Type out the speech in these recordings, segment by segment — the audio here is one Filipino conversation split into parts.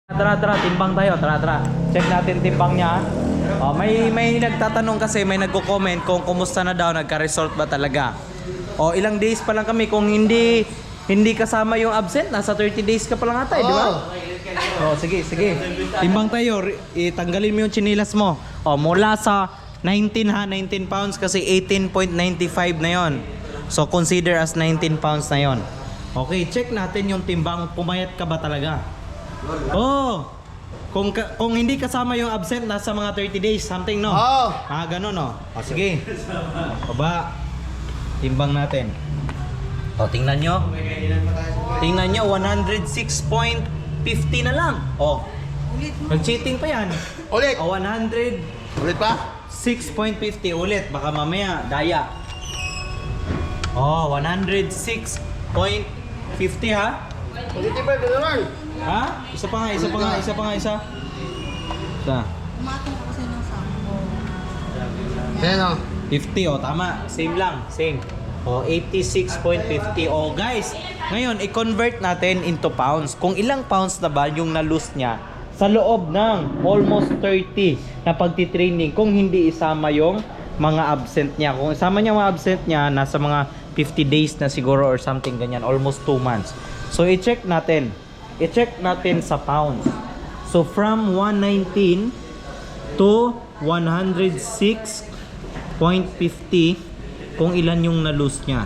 Tara, timbang tayo, tara. Check natin timbang niya. Oh, may nagtatanong kasi, may nagko-comment kung kumusta na daw, nagka-resort ba talaga. Oh, ilang days pa lang kami, kung hindi kasama yung absent, nasa 30 days ka pa lang ata, di ba? Oh, sige. Timbang tayo, itanggalin mo yung chinilas mo. Oh, mula sa 19 pounds kasi 18.95 na yon. So consider as 19 pounds na yon. Okay, check natin yung timbang, pumayat ka ba talaga? Oh, kung hindi kasama yung absent, nasa mga 30 days, something, no? Oh. Ganun, no? O, sige. Baba. Timbang natin. O, tingnan nyo. 106.50 na lang. O, nag-cheating pa yan. Ulit. O, 106.50 Ulit pa? ulit. Baka mamaya, daya. O, 106.50 ha? Ulitin pa, gano'n. Ha? Isa pa nga. Isa. Umatong ako sa ng sampo. Ayan o. 50, o tama. Same lang. O 86.50. O guys, ngayon i-convert natin into pounds. Kung ilang pounds na ba yung na-lose niya sa loob ng almost 30 na pagtitraining kung hindi isama yung mga absent niya. Kung isama niya mga absent niya, nasa mga 50 days na siguro or something ganyan. Almost 2 months. So i-check natin sa pounds. So from 119 to 106.50 kung ilan yung na-lose niya.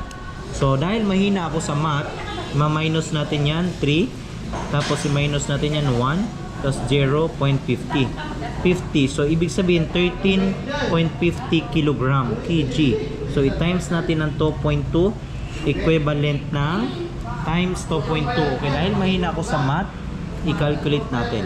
So dahil mahina ako sa math, ma-minus natin yan 3, tapos i-minus natin yan 1, tapos 0.50. 50. So ibig sabihin 13.50 kg. So i-times natin ng 2.2, equivalent ng times 2.2. Okay, dahil mahina ako sa math, i-calculate natin.